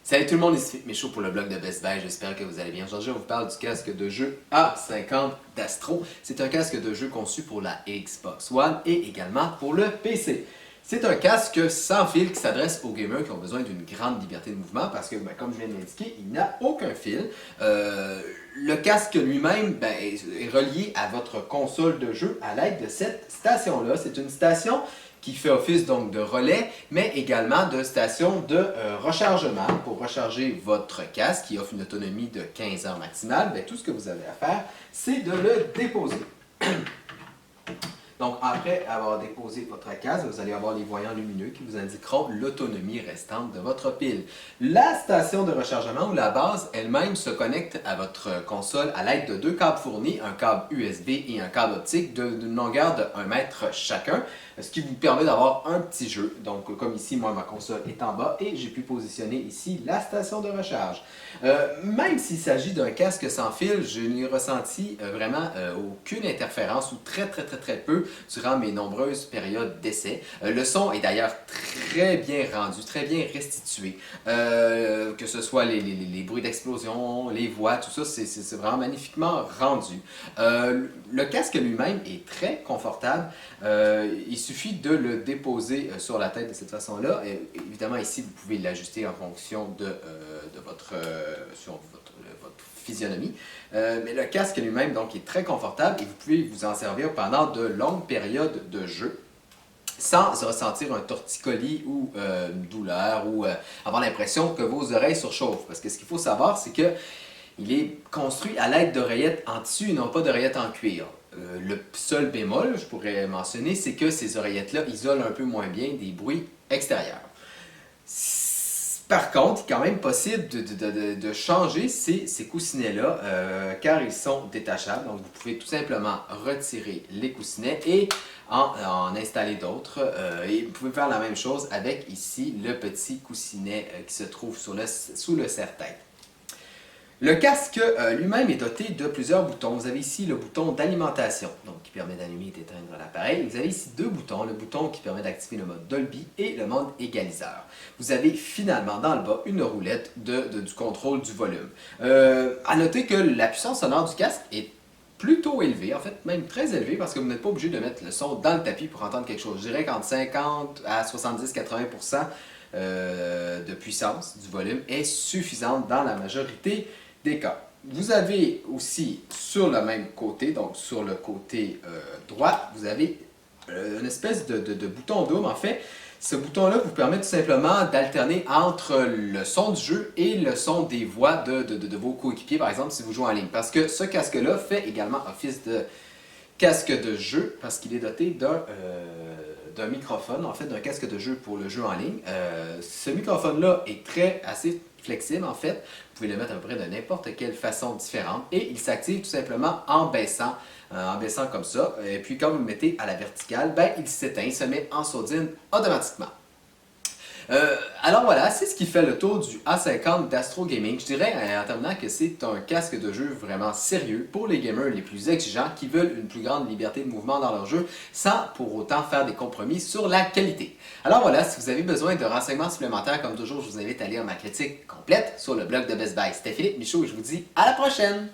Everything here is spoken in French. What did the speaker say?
Salut tout le monde, ici Philippe Michaud pour le blog de Best Buy, j'espère que vous allez bien. Aujourd'hui, on vous parle du casque de jeu A50 d'Astro. C'est un casque de jeu conçu pour la Xbox One et également pour le PC. C'est un casque sans fil qui s'adresse aux gamers qui ont besoin d'une grande liberté de mouvement parce que, comme je viens de l'indiquer, il n'a aucun fil. Le casque lui-même est relié à votre console de jeu à l'aide de cette station-là. C'est une station qui fait office donc de relais, mais également de station de rechargement pour recharger votre casque qui offre une autonomie de 15 heures maximale. Tout ce que vous avez à faire, c'est de le déposer. Donc, après avoir déposé votre casque, vous allez avoir les voyants lumineux qui vous indiqueront l'autonomie restante de votre pile. La station de rechargement ou la base elle-même se connecte à votre console à l'aide de deux câbles fournis, un câble USB et un câble optique d'une longueur de 1 mètre chacun, ce qui vous permet d'avoir un petit jeu. Donc, comme ici, moi, ma console est en bas et j'ai pu positionner ici la station de recharge. Même s'il s'agit d'un casque sans fil, je n'ai ressenti vraiment aucune interférence ou très peu durant mes nombreuses périodes d'essai. Le son est d'ailleurs très bien rendu, très bien restitué. Que ce soit les bruits d'explosion, les voix, tout ça, c'est vraiment magnifiquement rendu. Le casque lui-même est très confortable. Il suffit de le déposer sur la tête de cette façon-là. Évidemment, ici, vous pouvez l'ajuster en fonction de votre physionomie. Mais le casque lui-même donc est très confortable et vous pouvez vous en servir pendant de longues périodes de jeu sans ressentir un torticolis ou une douleur ou avoir l'impression que vos oreilles surchauffent. Parce que ce qu'il faut savoir, c'est que il est construit à l'aide d'oreillettes en tissu et non pas d'oreillettes en cuir. Le seul bémol, je pourrais mentionner, c'est que ces oreillettes-là isolent un peu moins bien des bruits extérieurs. Par contre, il est quand même possible de changer ces coussinets-là car ils sont détachables. Donc, vous pouvez tout simplement retirer les coussinets et en installer d'autres. Et vous pouvez faire la même chose avec ici le petit coussinet qui se trouve sous le serre-tête. Le casque lui-même est doté de plusieurs boutons. Vous avez ici le bouton d'alimentation, donc qui permet d'allumer et d'éteindre l'appareil. Vous avez ici deux boutons, le bouton qui permet d'activer le mode Dolby et le mode égaliseur. Vous avez finalement dans le bas une roulette du contrôle du volume. À noter que la puissance sonore du casque est plutôt élevée, en fait même très élevée parce que vous n'êtes pas obligé de mettre le son dans le tapis pour entendre quelque chose. Je dirais qu'entre 50 à 70-80% de puissance du volume est suffisante dans la majorité des cas. Vous avez aussi sur le même côté, donc sur le côté droit, vous avez une espèce de bouton double. En fait, ce bouton-là vous permet tout simplement d'alterner entre le son du jeu et le son des voix de vos coéquipiers, par exemple, si vous jouez en ligne. Parce que ce casque-là fait également office de casque de jeu parce qu'il est doté d'un microphone, en fait d'un casque de jeu pour le jeu en ligne. Ce microphone-là est assez flexible en fait. Vous pouvez le mettre à peu près de n'importe quelle façon différente et il s'active tout simplement en baissant comme ça. Et puis quand vous le mettez à la verticale, il s'éteint, il se met en sourdine automatiquement. Alors voilà, c'est ce qui fait le tour du A50 d'Astro Gaming. Je dirais en terminant que c'est un casque de jeu vraiment sérieux pour les gamers les plus exigeants qui veulent une plus grande liberté de mouvement dans leur jeu sans pour autant faire des compromis sur la qualité. Alors voilà, si vous avez besoin de renseignements supplémentaires, comme toujours, je vous invite à lire ma critique complète sur le blog de Best Buy. C'était Philippe Michaud et je vous dis à la prochaine!